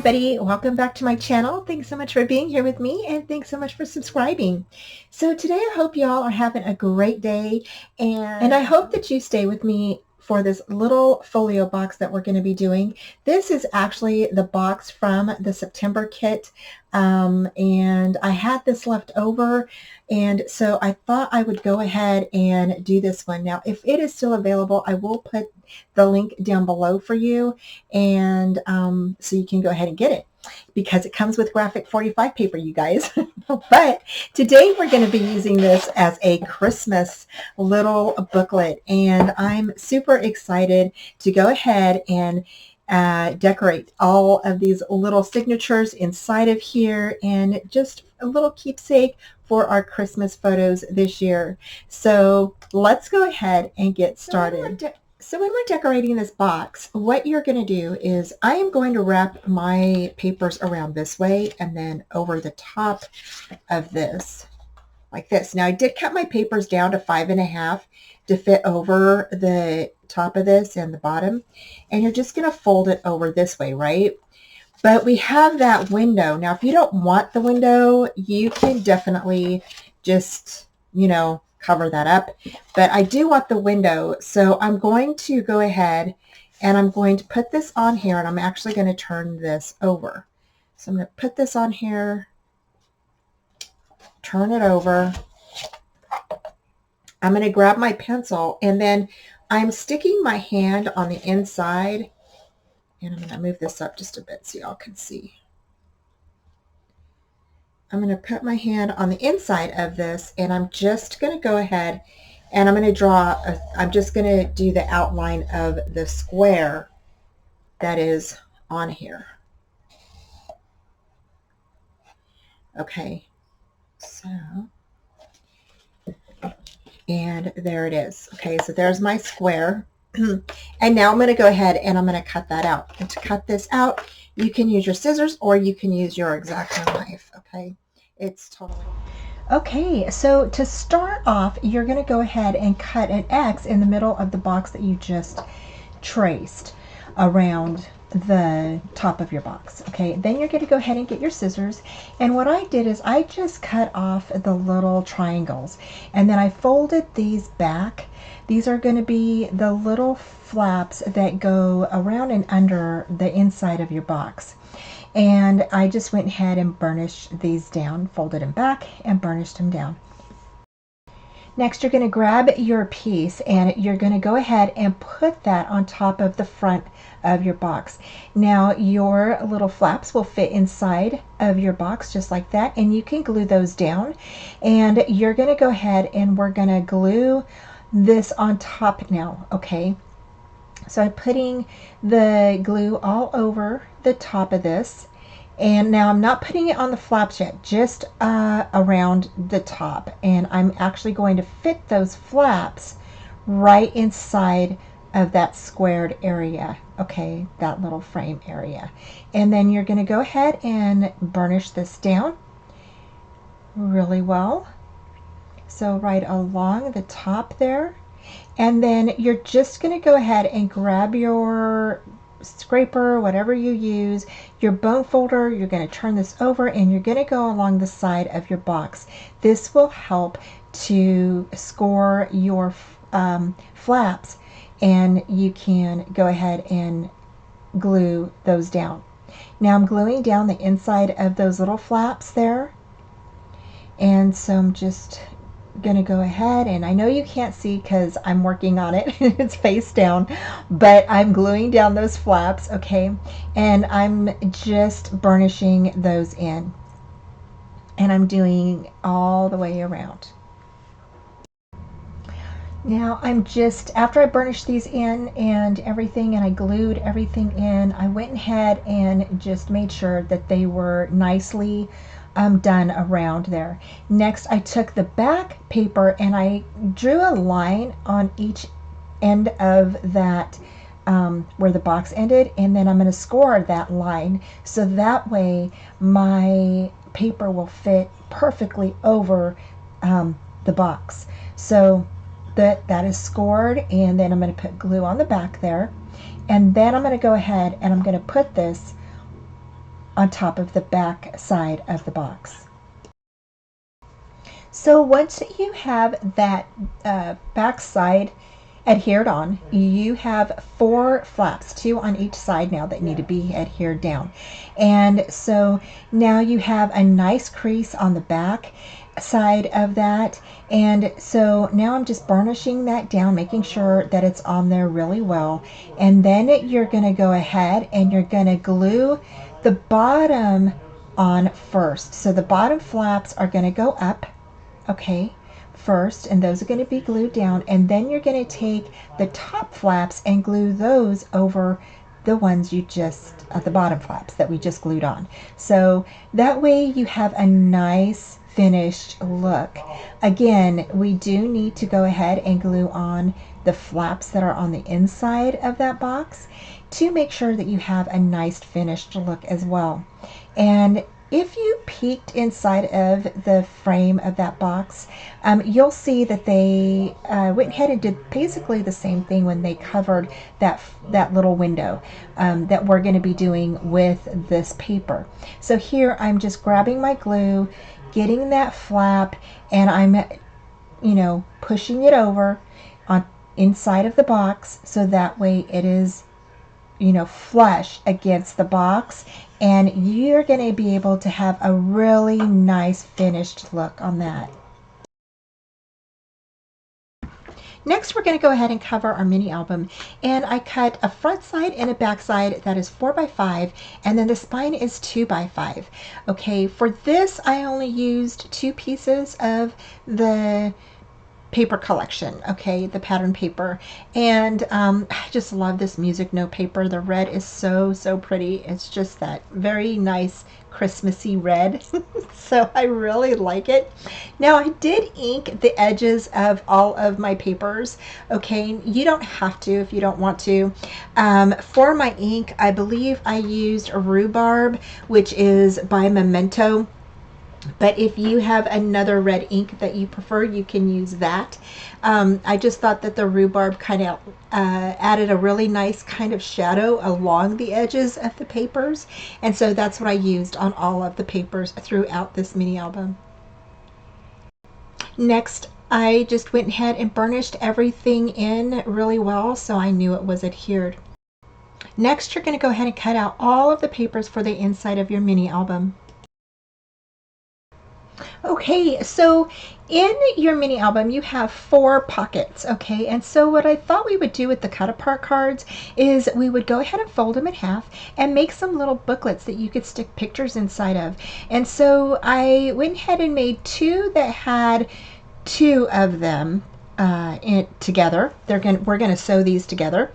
everybody, welcome back to my channel. Thanks so much for being here with me, and thanks so much for subscribing. So today I hope you all are having a great day, and I hope that you stay with me for this little folio box that we're going to be doing. This is actually the box from the September kit, and I had this left over, and so I thought I would go ahead and do this one. Now, if it is still available, I will put the link down below for you, and so you can go ahead and get it, because it comes with graphic 45 paper, you guys. But today we're going to be using this as a Christmas little booklet, and I'm super excited to go ahead and decorate all of these little signatures inside of here, and just a little keepsake for our Christmas photos this year. So let's go ahead and get started. So when we're decorating this box, what you're going to do is I am going to wrap my papers around this way and then over the top of this like this. Now I did cut my papers down to 5.5 to fit over the top of this and the bottom, and you're just going to fold it over this way, right? But we have that window. Now if you don't want the window, you can definitely just, cover that up, but I do want the window, so I'm going to go ahead and I'm going to put this on here, and I'm actually going to turn this over. So I'm going to put this on here, turn it over. I'm going to grab my pencil, and then I'm sticking my hand on the inside, and I'm going to move this up just a bit so y'all can see. I'm going to put my hand on the inside of this, and I'm just going to go ahead and I'm going to I'm just going to do the outline of the square that is on here. Okay, so, and there it is. Okay, so there's my square. And now I'm going to go ahead and I'm going to cut that out. And to cut this out, you can use your scissors or you can use your X-Acto knife. Okay, it's totally okay. So to start off, you're going to go ahead and cut an X in the middle of the box that you just traced around the top of your box. Okay, then you're going to go ahead and get your scissors, and what I did is I just cut off the little triangles, and then I folded these back. These are going to be the little flaps that go around and under the inside of your box. And I just went ahead and burnished these down, folded them back and burnished them down. Next, you're going to grab your piece and you're going to go ahead and put that on top of the front of your box. Now, your little flaps will fit inside of your box just like that, and you can glue those down. And you're going to go ahead and we're going to glue this on top now. Okay, so I'm putting the glue all over the top of this, and now I'm not putting it on the flaps yet, just around the top, and I'm actually going to fit those flaps right inside of that squared area. Okay, that little frame area. And then you're going to go ahead and burnish this down really well. So right along the top there, and then you're just going to go ahead and grab your scraper, whatever you use, your bone folder. You're going to turn this over and you're going to go along the side of your box. This will help to score your flaps, and you can go ahead and glue those down. Now I'm gluing down the inside of those little flaps there, and so I'm just gonna go ahead, and I know you can't see because I'm working on it it's face down, but I'm gluing down those flaps. Okay, and I'm just burnishing those in, and I'm doing all the way around. Now I'm just, after I burnished these in and everything and I glued everything in, I went ahead and just made sure that they were nicely done around there. Next, I took the back paper and I drew a line on each end of that where the box ended, and then I'm going to score that line so that way my paper will fit perfectly over the box. So that is scored, and then I'm going to put glue on the back there, and then I'm going to go ahead and I'm going to put this on top of the back side of the box. So once you have that back side adhered on, you have 4 flaps, 2 on each side now that need to be adhered down. And so now you have a nice crease on the back side of that. And so now I'm just burnishing that down, making sure that it's on there really well. And then you're going to go ahead and you're going to glue the bottom on first. So the bottom flaps are going to go up, okay, first, and those are going to be glued down, and then you're going to take the top flaps and glue those over the ones you just, the bottom flaps that we just glued on. So that way you have a nice finished look. Again, we do need to go ahead and glue on the flaps that are on the inside of that box to make sure that you have a nice finished look as well. And if you peeked inside of the frame of that box, you'll see that they went ahead and did basically the same thing when they covered that little window that we're going to be doing with this paper. So here I'm just grabbing my glue, getting that flap, and I'm, pushing it over on inside of the box so that way it is, flush against the box, and you're going to be able to have a really nice finished look on that. Next, we're going to go ahead and cover our mini album, and I cut a front side and a back side that is 4x5, and then the spine is 2x5. Okay, for this I only used 2 pieces of the paper collection, okay, the pattern paper, and I just love this music note paper. The red is so pretty. It's just that very nice Christmassy red. So I really like it. Now I did ink the edges of all of my papers. Okay, you don't have to if you don't want to. For my ink, I believe I used rhubarb, which is by Memento. But if you have another red ink that you prefer, you can use that. I just thought that the rhubarb kind of added a really nice kind of shadow along the edges of the papers. And so that's what I used on all of the papers throughout this mini album. Next, I just went ahead and burnished everything in really well so I knew it was adhered. Next, you're going to go ahead and cut out all of the papers for the inside of your mini album. Okay, so in your mini album you have 4 pockets, okay, and so what I thought we would do with the cut apart cards is we would go ahead and fold them in half and make some little booklets that you could stick pictures inside of. And so I went ahead and made 2 that had 2 of them together. We're gonna sew these together.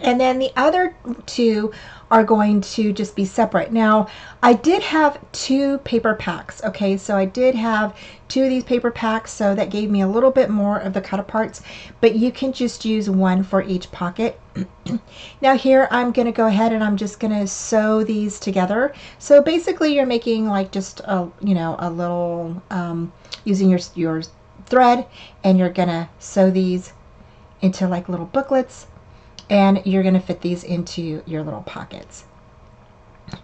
And then the other 2 are going to just be separate. Now, I did have 2 paper packs, okay? So I did have 2 of these paper packs, so that gave me a little bit more of the cut aparts, but you can just use 1 for each pocket. Now here I'm going to go ahead and I'm just going to sew these together. So basically you're making like just a, a little, using your thread, and you're going to sew these into like little booklets, and you're going to fit these into your little pockets.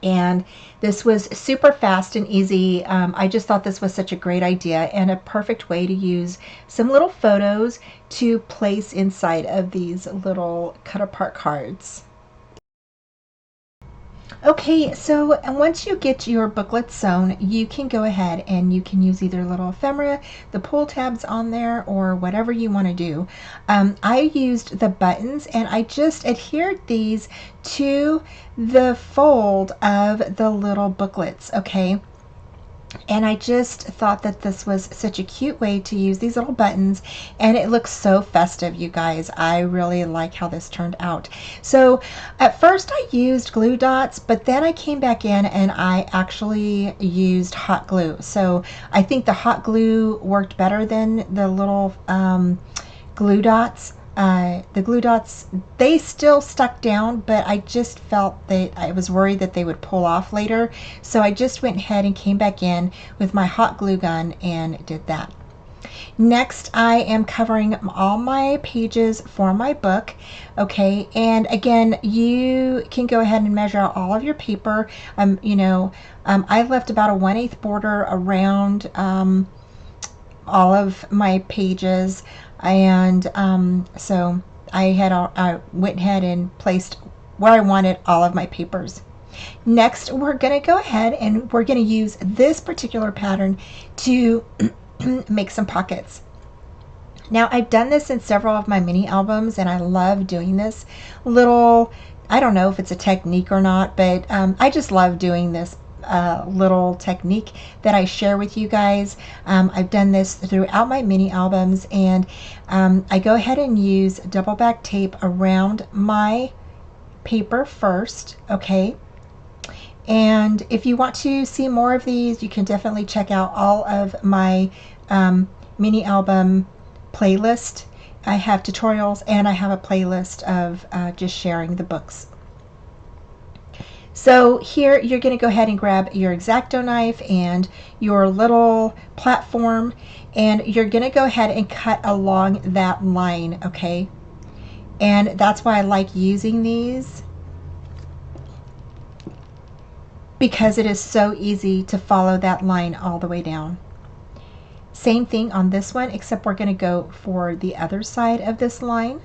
And this was super fast and easy. I just thought this was such a great idea and a perfect way to use some little photos to place inside of these little cut apart cards. Okay, so once you get your booklet sewn, you can go ahead and you can use either little ephemera, the pull tabs on there, or whatever you want to do. I used the buttons, and I just adhered these to the fold of the little booklets, okay? And I just thought that this was such a cute way to use these little buttons, and it looks so festive, you guys. I really like how this turned out. So at first I used glue dots, but then I came back in and I actually used hot glue. So I think the hot glue worked better than the little glue dots. The glue dots, they still stuck down, but I just felt that I was worried that they would pull off later. So I just went ahead and came back in with my hot glue gun and did that. Next, I am covering all my pages for my book. Okay, and again, you can go ahead and measure out all of your paper. I left about a 1/8 border around all of my pages, and so I went ahead and placed where I wanted all of my papers. Next, we're going to go ahead and we're going to use this particular pattern to make some pockets. Now, I've done this in several of my mini albums, and I love doing this little, I don't know if it's a technique or not, but I just love doing this little technique that I share with you guys. I've done this throughout my mini albums, and I go ahead and use double back tape around my paper first, okay? And if you want to see more of these, you can definitely check out all of my mini album playlist. I have tutorials, and I have a playlist of just sharing the books. So here you're going to go ahead and grab your X-Acto knife and your little platform, and you're going to go ahead and cut along that line, okay? And that's why I like using these, because it is so easy to follow that line all the way down. Same thing on this one, except we're going to go for the other side of this line.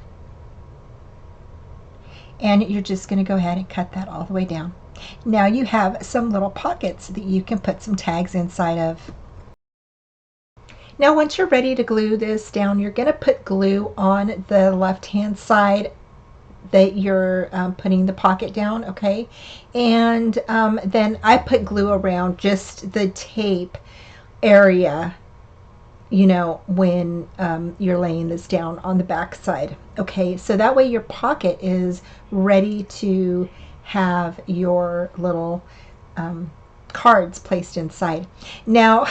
And you're just going to go ahead and cut that all the way down. Now you have some little pockets that you can put some tags inside of. Now once you're ready to glue this down, you're going to put glue on the left-hand side that you're putting the pocket down, okay? And then I put glue around just the tape area, you know, when you're laying this down on the back side, okay? So that way your pocket is ready to have your little cards placed inside. Now,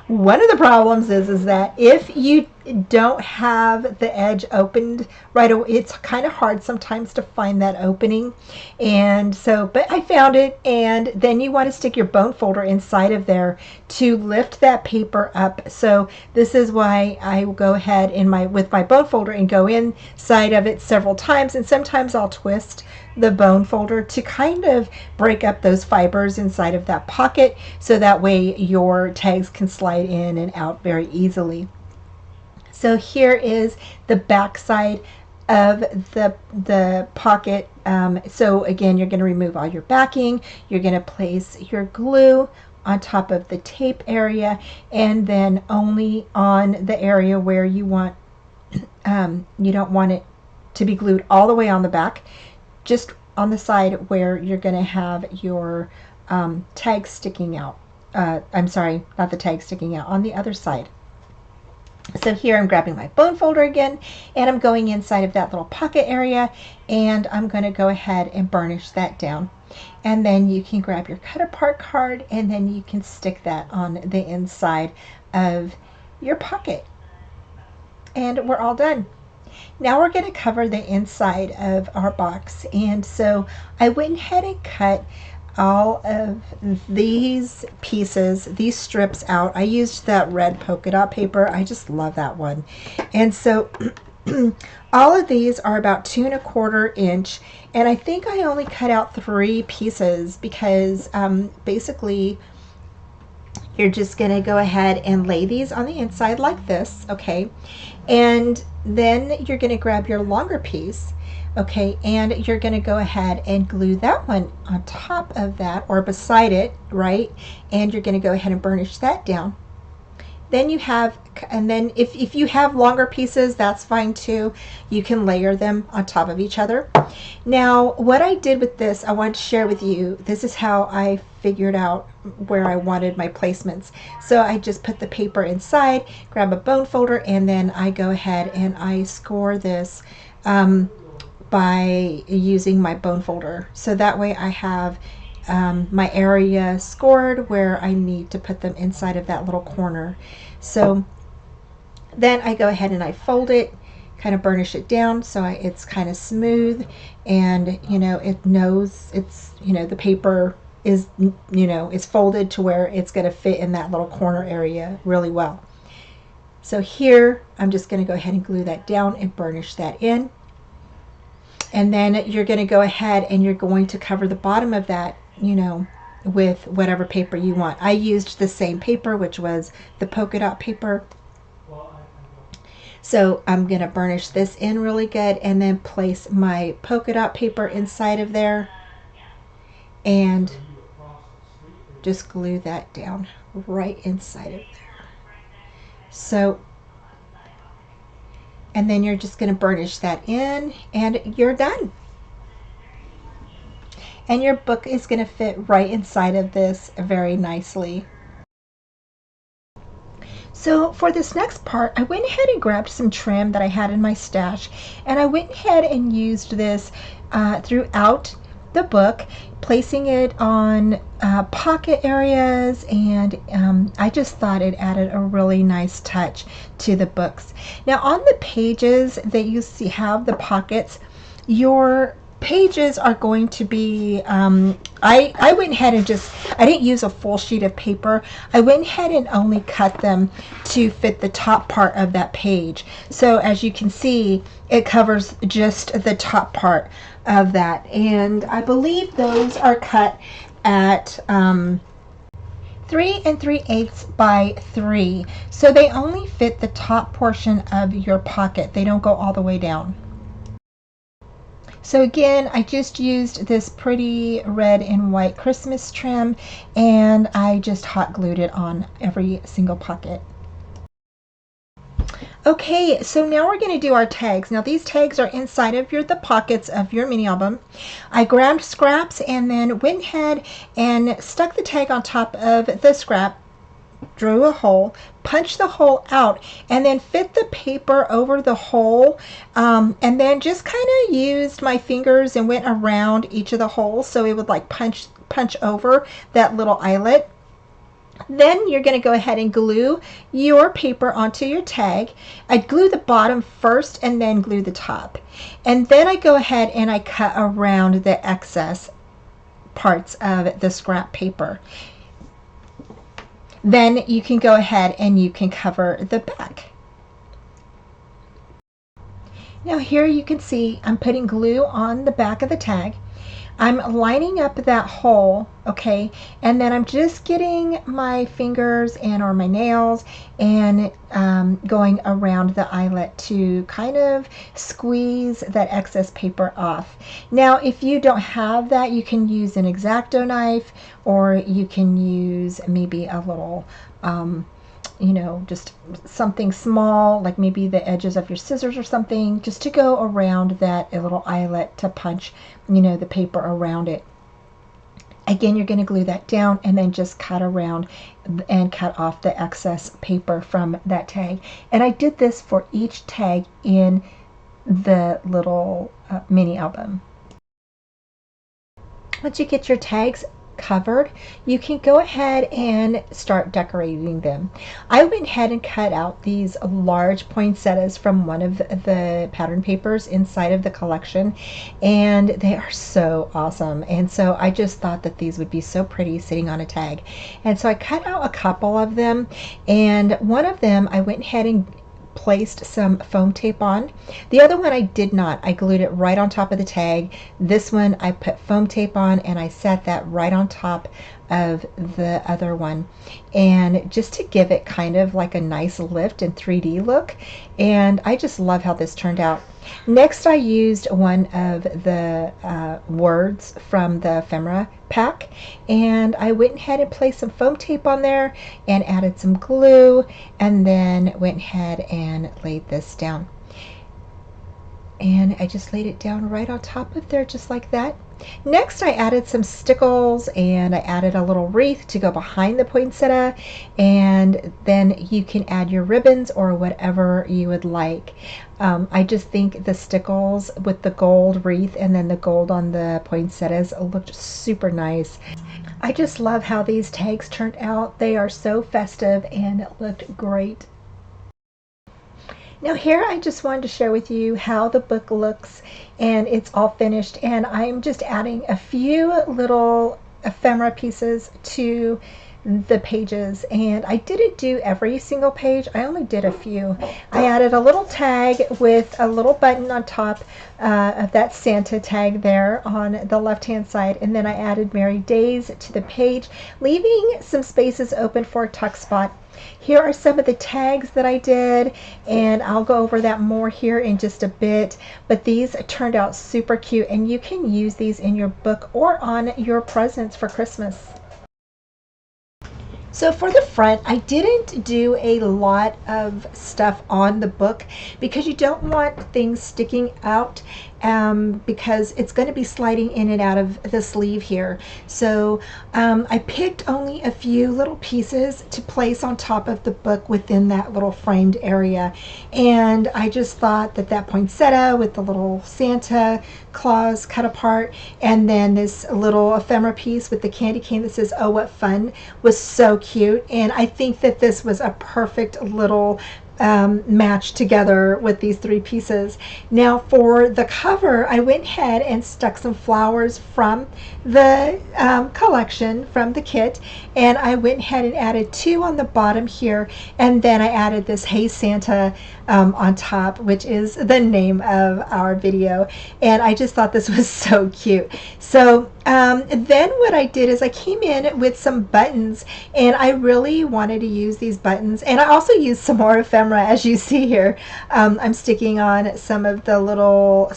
one of the problems is that if you don't have the edge opened right away, it's kind of hard sometimes to find that opening. And so, but I found it, and then you want to stick your bone folder inside of there to lift that paper up. So this is why I will go ahead in with my bone folder and go inside of it several times, and sometimes I'll twist the bone folder to kind of break up those fibers inside of that pocket, so that way your tags can slide in and out very easily. So here is the back side of the pocket. So again, you're going to remove all your backing, you're going to place your glue on top of the tape area, and then only on the area where you want, you don't want it to be glued all the way on the back, just on the side where you're going to have your tag sticking out. I'm sorry, not the tag sticking out, on the other side. So here I'm grabbing my bone folder again, and I'm going inside of that little pocket area, and I'm going to go ahead and burnish that down. And then you can grab your cut apart card, and then you can stick that on the inside of your pocket. And we're all done. Now we're going to cover the inside of our box, and so I went ahead and cut all of these pieces, these strips out. I used that red polka dot paper. I just love that one. And so all of these are about 2 1/4 inch, and I think I only cut out 3 pieces because basically you're just going to go ahead and lay these on the inside like this, okay? And then you're going to grab your longer piece, okay, and you're going to go ahead and glue that one on top of that or beside it, right? And you're going to go ahead and burnish that down. Then you have, and then if you have longer pieces, that's fine too. You can layer them on top of each other. Now, what I did with this, I want to share with you. This is how I figured out where I wanted my placements. So I just put the paper inside, grab a bone folder, and then I go ahead and I score this by using my bone folder. So that way I have my area scored where I need to put them inside of that little corner. So then I go ahead and I fold it, kind of burnish it down so it's kind of smooth, and you know, it knows it's, you know, the paper is, you know, is folded to where it's going to fit in that little corner area really well. So here, I'm just going to go ahead and glue that down and burnish that in. And then you're going to go ahead and you're going to cover the bottom of that, you know, with whatever paper you want. I used the same paper, which was the polka dot paper. So I'm going to burnish this in really good and then place my polka dot paper inside of there and just glue that down right inside of there. So, and then you're just going to burnish that in and you're done. And your book is going to fit right inside of this very nicely. So for this next part, I went ahead and grabbed some trim that I had in my stash, and I went ahead and used this throughout the book, placing it on pocket areas, and I just thought it added a really nice touch to the books. Now on the pages that you see have the pockets, your pages are going to be I went ahead and I didn't use a full sheet of paper. I went ahead and only cut them to fit the top part of that page. So as you can see, it covers just the top part of that, and I believe those are cut at 3 3/8 by 3, so they only fit the top portion of your pocket. They don't go all the way down. So again, I just used this pretty red and white Christmas trim, and I just hot glued it on every single pocket. Okay, so now we're going to do our tags. Now these tags are inside of the pockets of your mini album. I grabbed scraps and then went ahead and stuck the tag on top of the scrap, drew a hole, punched the hole out, and then fit the paper over the hole, and then just kind of used my fingers and went around each of the holes so it would like punch over that little eyelet. Then you're going to go ahead and glue your paper onto your tag. I glue the bottom first and then glue the top, and then I go ahead and I cut around the excess parts of the scrap paper. Then you can go ahead and you can cover the back. Now here you can see I'm putting glue on the back of the tag. I'm lining up that hole, okay, and then I'm just getting my fingers and or my nails and going around the eyelet to kind of squeeze that excess paper off. Now if you don't have that, you can use an X-Acto knife, or you can use maybe a little you know, just something small, like maybe the edges of your scissors or something, just to go around that little eyelet to punch, you know, the paper around it. Again, you're going to glue that down and then just cut around and cut off the excess paper from that tag. And I did this for each tag in the little mini album. Once you get your tags covered, you can go ahead and start decorating them. I went ahead and cut out these large poinsettias from one of the pattern papers inside of the collection, and they are so awesome. And so I just thought that these would be so pretty sitting on a tag, and so I cut out a couple of them, and one of them I went ahead and placed some foam tape on. The other one I did not. I glued it right on top of the tag. This one I put foam tape on, and I set that right on top of the other one, and just to give it kind of like a nice lift and 3D look. And I just love how this turned out. Next, I used one of the words from the ephemera pack, and I went ahead and placed some foam tape on there and added some glue, and then went ahead and laid this down. And I just laid it down right on top of there, just like that. Next, I added some stickles, and I added a little wreath to go behind the poinsettia, and then you can add your ribbons or whatever you would like. I just think the stickles with the gold wreath and then the gold on the poinsettias looked super nice. I just love how these tags turned out. They are so festive and looked great. Now here I just wanted to share with you how the book looks, and it's all finished, and I'm just adding a few little ephemera pieces to the pages, and I didn't do every single page. I only did a few. I added a little tag with a little button on top of that Santa tag there on the left hand side, and then I added Merry Days to the page, leaving some spaces open for a tuck spot. Here are some of the tags that I did, and I'll go over that more here in just a bit, but these turned out super cute, and you can use these in your book or on your presents for Christmas. So for the front, I didn't do a lot of stuff on the book because you don't want things sticking out, because it's going to be sliding in and out of the sleeve here. So I picked only a few little pieces to place on top of the book within that little framed area. And I just thought that that poinsettia with the little Santa Claus cut apart, and then this little ephemera piece with the candy cane that says "Oh, what fun" was so cute. And I think that this was a perfect little match together with these three pieces. Now for the cover, I went ahead and stuck some flowers from the collection, from the kit, and I went ahead and added two on the bottom here, and then I added this Hey Santa on top, which is the name of our video, and I just thought this was so cute. So then what I did is I came in with some buttons, and I really wanted to use these buttons, and I also used some more ephemera, as you see here. I'm sticking on some of the little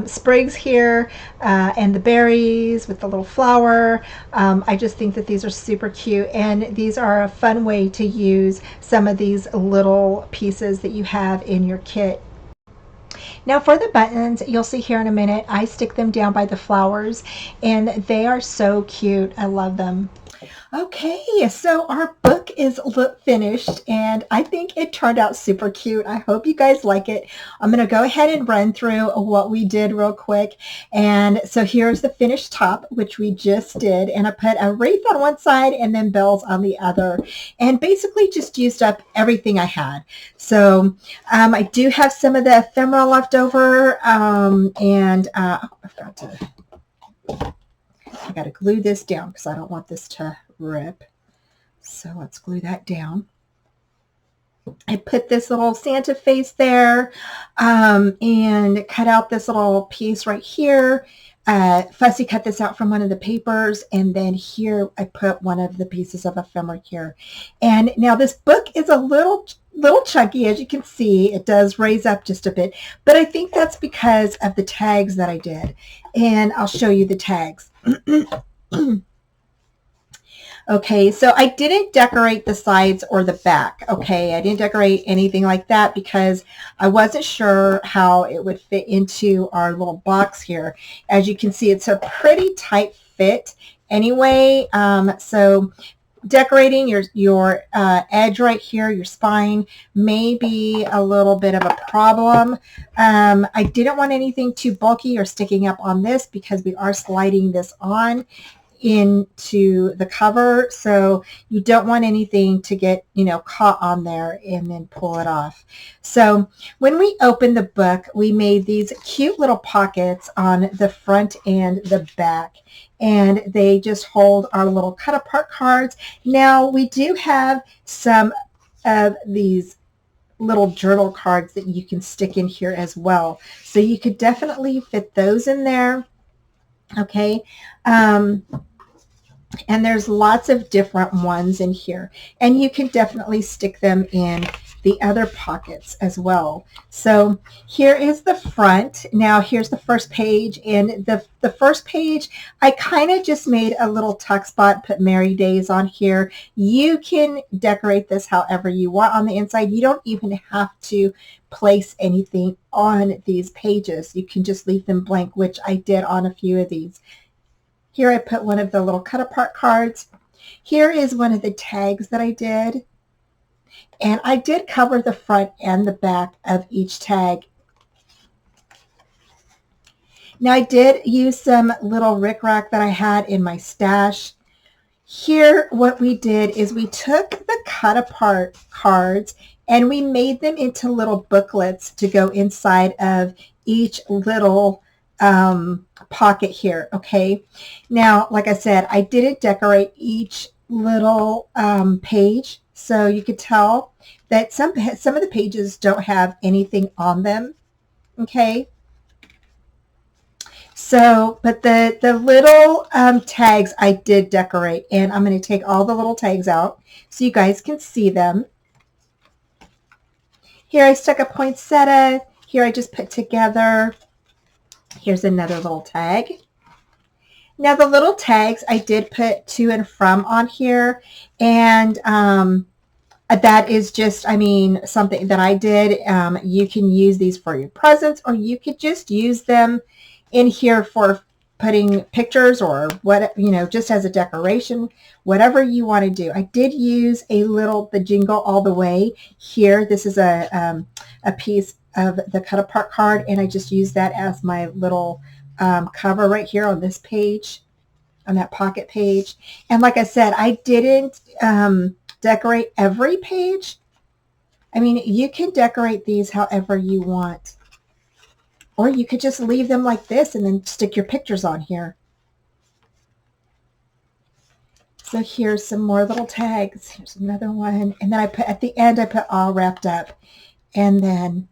sprigs here, and the berries with the little flower. I just think that these are super cute, and these are a fun way to use some of these little pieces that you have in your kit. Now for the buttons, you'll see here in a minute, I stick them down by the flowers, and they are so cute. I love them. Okay, so our book is finished, and I think it turned out super cute. I hope you guys like it. I'm going to go ahead and run through what we did real quick. And so here's the finished top, which we just did, and I put a wreath on one side and then bells on the other, and basically just used up everything I had. So I do have some of the ephemera left over, and I forgot to... I got to glue this down because I don't want this to rip. So let's glue that down. I put this little Santa face there, and cut out this little piece right here. Fussy cut this out from one of the papers, and then here I put one of the pieces of ephemera here. And now this book is a little chunky, as you can see. It does raise up just a bit, but I think that's because of the tags that I did, and I'll show you the tags. Okay, so I didn't decorate the sides or the back. Okay, I didn't decorate anything like that because I wasn't sure how it would fit into our little box here. As you can see, it's a pretty tight fit anyway. So decorating your edge right here, your spine, may be a little bit of a problem. I didn't want anything too bulky or sticking up on this because we are sliding this on into the cover, so you don't want anything to get, caught on there and then pull it off. So when we opened the book, we made these cute little pockets on the front and the back, and they just hold our little cut apart cards. Now we do have some of these little journal cards that you can stick in here as well, so you could definitely fit those in there. Okay, and there's lots of different ones in here, and you can definitely stick them in the other pockets as well. So here is the front. Now here's the first page, and the first page I kind of just made a little tuck spot, put Merry Days on here. You can decorate this however you want on the inside. You don't even have to place anything on these pages. You can just leave them blank, which I did on a few of these. Here I put one of the little cut apart cards. Here is one of the tags that I did. And I did cover the front and the back of each tag. Now I did use some little rickrack that I had in my stash. Here what we did is we took the cut apart cards and we made them into little booklets to go inside of each little pocket here. Okay, now like I said, I didn't decorate each little page. So you could tell that some of the pages don't have anything on them. Okay. So, but the little tags I did decorate, and I'm going to take all the little tags out so you guys can see them. Here I stuck a poinsettia. Here I just put together. Here's another little tag. Now the little tags I did put to and from on here, and that is just, I mean, something that I did. You can use these for your presents, or you could just use them in here for putting pictures or what, you know, just as a decoration, whatever you want to do. I did use the Jingle All the Way here. This is a piece of the cut apart card, and I just used that as my little cover right here on this page, on that pocket page. And like I said, I didn't decorate every page. I mean, you can decorate these however you want. Or you could just leave them like this and then stick your pictures on here. So here's some more little tags. Here's another one. And then I put, at the end, I put all wrapped up. And then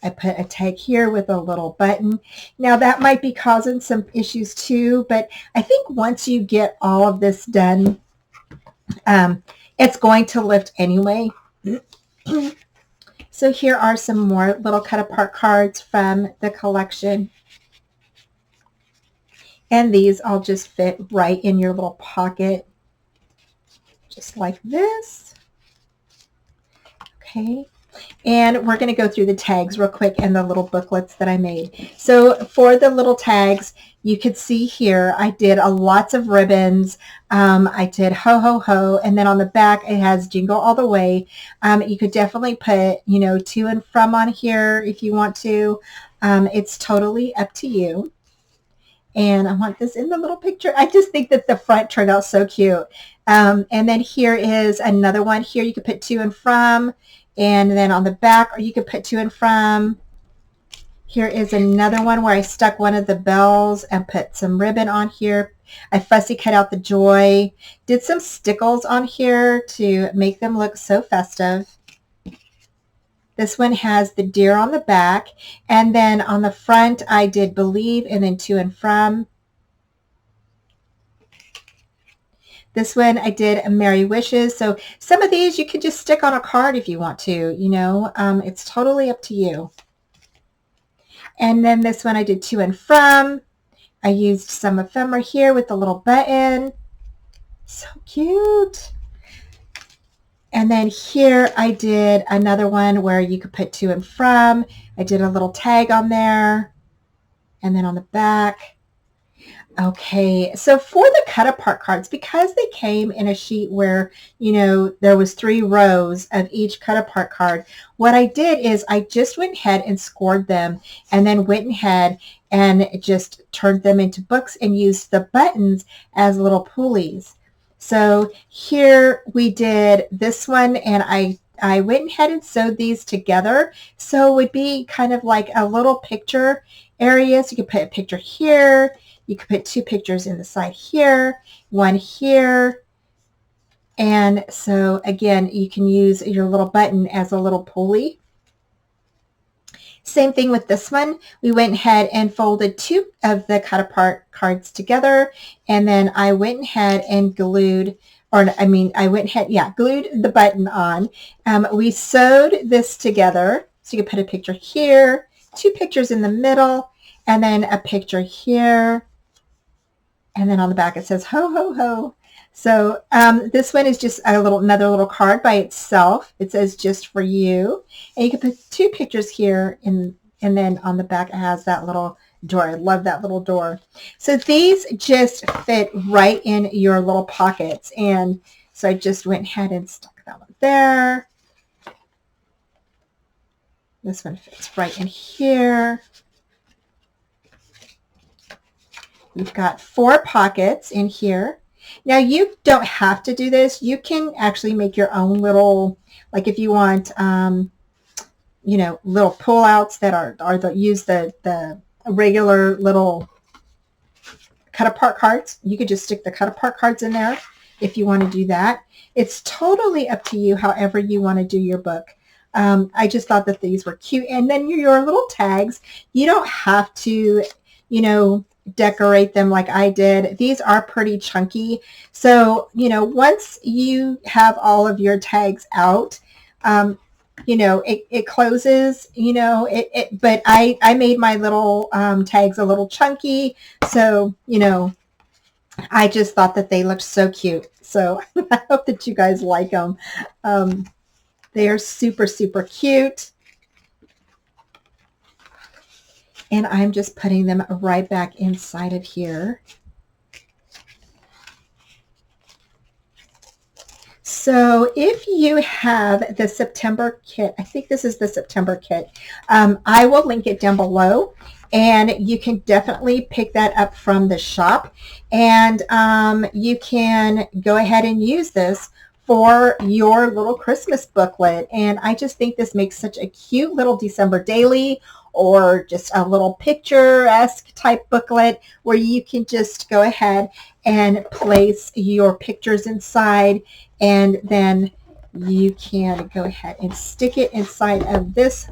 I put a tag here with a little button. Now that might be causing some issues too, but I think once you get all of this done, it's going to lift anyway. So here are some more little cut apart cards from the collection. And these all just fit right in your little pocket, just like this. Okay. And we're going to go through the tags real quick and the little booklets that I made. So for the little tags, you could see here, I did lots of ribbons. I did ho, ho, ho. And then on the back, it has Jingle All the Way. You could definitely put, you know, to and from on here if you want to. It's totally up to you. And I want this in the little picture. I just think that the front turned out so cute. And then here is another one. Here you could put to and from. And then on the back, or you could put to and from. Here is another one where I stuck one of the bells and put some ribbon on here. I fussy cut out the joy. Did some stickles on here to make them look so festive. This one has the deer on the back. And then on the front, I did believe and then to and from. This one I did a Merry Wishes. So some of these you can just stick on a card if you want to, you know, it's totally up to you. And then this one I did to and from. I used some ephemera here with the little button. So cute. And then here I did another one where you could put to and from. I did a little tag on there. And then on the back. Okay, so for the cut apart cards, because they came in a sheet where, you know, there was 3 rows of each cut apart card, what I did is I just went ahead and scored them and then went ahead and just turned them into books and used the buttons as little pulleys. So here we did this one, and I went ahead and sewed these together. So it would be kind of like a little picture area. So you could put a picture here. You could put 2 pictures in the side here, 1 here. And so again, you can use your little button as a little pulley. Same thing with this one. We went ahead and folded 2 of the cut apart cards together. And then I went ahead and glued, glued the button on. We sewed this together. So you could put a picture here, 2 pictures in the middle, and then a picture here. And then on the back it says ho, ho, ho. So this one is just another little card by itself. It says just for you. And you can put 2 pictures here, and then on the back it has that little door. I love that little door. So these just fit right in your little pockets. And so I just went ahead and stuck that one there. This one fits right in here. We've got 4 pockets in here. Now you don't have to do this. You can actually make your own little, like if you want, you know, little pull-outs that use the regular little cut-apart cards. You could just stick the cut-apart cards in there. if you want to do that. It's totally up to you however you want to do your book. I just thought that these were cute. And then your little tags, you don't have to, decorate them like I did. These are pretty chunky. So, once you have all of your tags out, it closes, but I made my little tags a little chunky. So, I just thought that they looked so cute. So I hope that you guys like them. They are super, super cute. And I'm just putting them right back inside of here. So if you have the September kit, I think this is the September kit, I will link it down below. And you can definitely pick that up from the shop. And you can go ahead and use this for your little Christmas booklet. And I just think this makes such a cute little December daily, or just a little picturesque type booklet where you can just go ahead and place your pictures inside, and then you can go ahead and stick it inside of this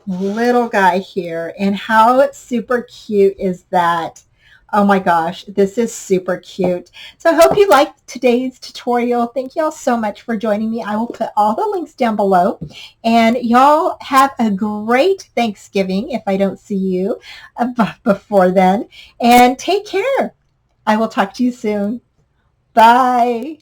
little guy here. And how super cute is that? Oh my gosh, this is super cute. So I hope you liked today's tutorial. Thank y'all so much for joining me. I will put all the links down below. And y'all have a great Thanksgiving if I don't see you before then. And take care. I will talk to you soon. Bye.